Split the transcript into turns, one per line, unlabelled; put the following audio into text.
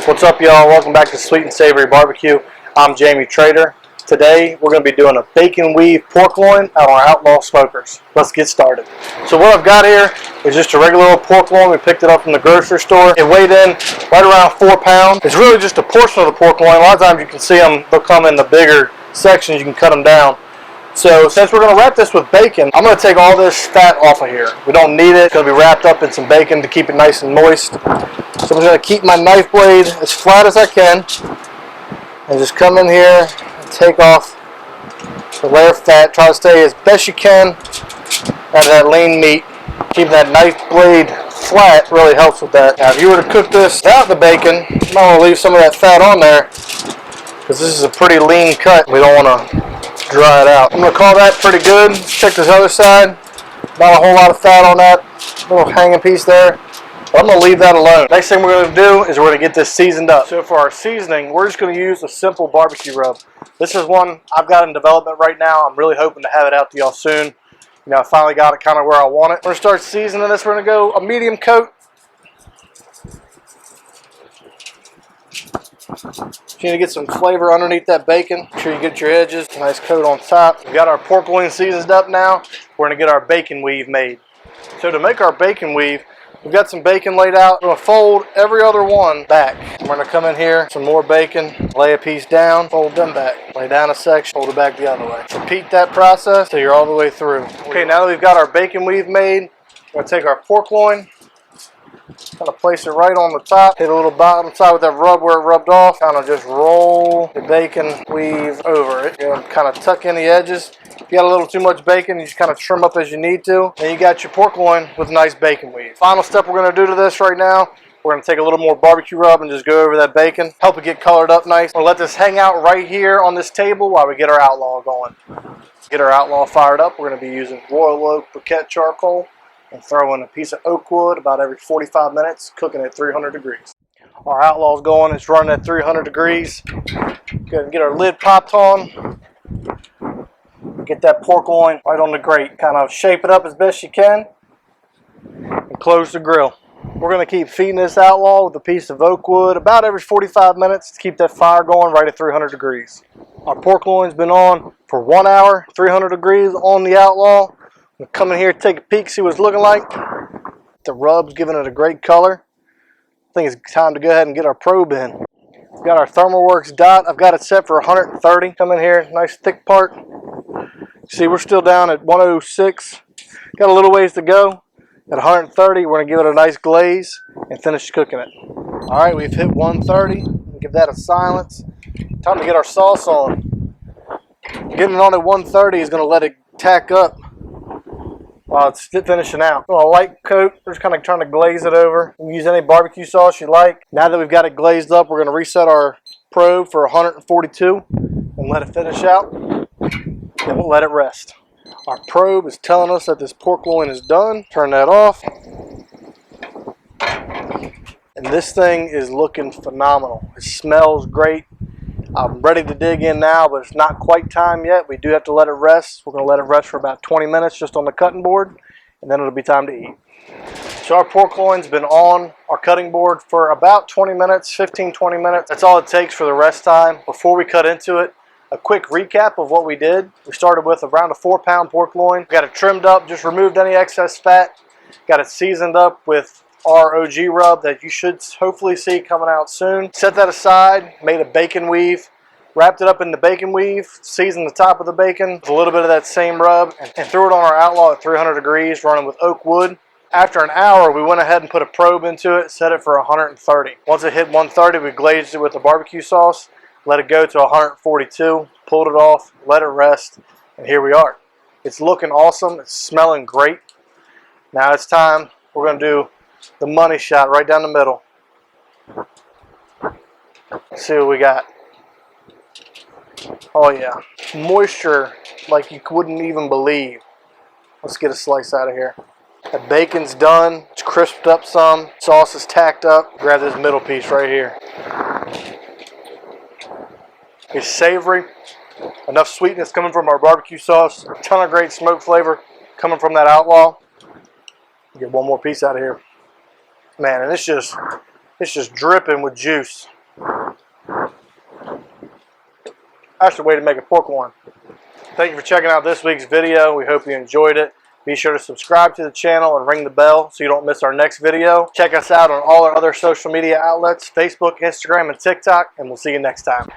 What's up, y'all? Welcome back to Sweet and Savory Barbecue. I'm Jamie Trader. Today we're going to be doing a bacon weave pork loin out on our Outlaw Smokers. Let's get started. So what I've got here is just a regular old pork loin. We picked it up from the grocery store. It weighed in right around 4 pounds. It's really just a portion of the pork loin. A lot of times you can see them, they'll come in the bigger sections. You can cut them down. So since we're going to wrap this with bacon, I'm going to take all this fat off of here. We don't need it. It's going to be wrapped up in some bacon to keep it nice and moist. So I'm going to keep my knife blade as flat as I can and just come in here and take off the layer of fat. Try to stay as best you can out of that lean meat. Keeping that knife blade flat really helps with that. Now if you were to cook this without the bacon, you might want to leave some of that fat on there because this is a pretty lean cut. We don't want to dry it out. I'm going to call that pretty good. Let's check this other side. Not a whole lot of fat on that little hanging piece there. But I'm going to leave that alone. Next thing we're going to do is we're going to get this seasoned up. So for our seasoning, we're just going to use a simple barbecue rub. This is one I've got in development right now. I'm really hoping to have it out to y'all soon. You know, I finally got it kind of where I want it. We're going to start seasoning this. We're going to go a medium coat. You need to get some flavor underneath that bacon. Make sure you get your edges. Nice coat on top. We got our pork loin seasoned up now. We're going to get our bacon weave made. So to make our bacon weave, we've got some bacon laid out. We're going to fold every other one back. We're going to come in here, some more bacon, lay a piece down, fold them back. Lay down a section, fold it back the other way. Repeat that process till you're all the way through. Okay, now that we've got our bacon weave made, we're going to take our pork loin, kind of place it right on the top, hit a little bottom side with that rub where it rubbed off, kind of just roll the bacon weave over it. You're going to kind of tuck in the edges. If you got a little too much bacon, you just kind of trim up as you need to. And you got your pork loin with nice bacon weave. Final step we're going to do to this right now, we're going to take a little more barbecue rub and just go over that bacon, help it get colored up nice. We'll let this hang out right here on this table while we get our Outlaw going. Get our Outlaw fired up, we're going to be using royal oak briquette charcoal. And throw in a piece of oak wood about every 45 minutes, cooking at 300 degrees. Our Outlaw's going, it's running at 300 degrees. Go ahead and get our lid popped on. Get that pork loin right on the grate. Kind of shape it up as best you can. And close the grill. We're going to keep feeding this Outlaw with a piece of oak wood about every 45 minutes to keep that fire going right at 300 degrees. Our pork loin's been on for 1 hour, 300 degrees on the Outlaw. We'll come in here, take a peek, see what it's looking like. The rub's giving it a great color. I think it's time to go ahead and get our probe in. We've got our ThermalWorks dot. I've got it set for 130. Come in here, nice thick part. See, we're still down at 106. Got a little ways to go. At 130, we're going to give it a nice glaze and finish cooking it. All right, we've hit 130. Give that a silence. Time to get our sauce on. Getting it on at 130 is going to let it tack up while it's finishing out. A light coat, we're just kind of trying to glaze it over. You can use any barbecue sauce you like. Now that we've got it glazed up, we're going to reset our probe for 142 and let it finish out. Then we'll let it rest. Our probe is telling us that this pork loin is done. Turn that off. And this thing is looking phenomenal. It smells great. I'm ready to dig in now, but it's not quite time yet. We do have to let it rest. We're going to let it rest for about 20 minutes just on the cutting board, and then it'll be time to eat. So our pork loin's been on our cutting board for about 20 minutes, 15-20 minutes. That's all it takes for the rest time. Before we cut into it, a quick recap of what we did. We started with around a 4-pound pork loin. Got it trimmed up, just removed any excess fat. Got it seasoned up with our OG rub that you should hopefully see coming out soon. Set that aside, made a bacon weave, wrapped it up in the bacon weave, seasoned the top of the bacon with a little bit of that same rub, and threw it on our Outlaw at 300 degrees, running with oak wood. After an hour, we went ahead and put a probe into it, set it for 130. Once it hit 130, we glazed it with the barbecue sauce, let it go to 142, pulled it off, let it rest, and here we are. It's looking awesome. It's smelling great. Now it's time. We're going to do the money shot right down the middle. Let's see what we got. Oh yeah, moisture like you wouldn't even believe. Let's get a slice out of here. The bacon's done. It's crisped up some. Sauce is tacked up. Grab this middle piece right here. It's savory. Enough sweetness coming from our barbecue sauce. A ton of great smoke flavor coming from that Outlaw. Get one more piece out of here. Man, and it's just dripping with juice. That's the way to make a pork loin. Thank you for checking out this week's video. We hope you enjoyed it. Be sure to subscribe to the channel and ring the bell so you don't miss our next video. Check us out on all our other social media outlets, Facebook, Instagram, and TikTok, and we'll see you next time.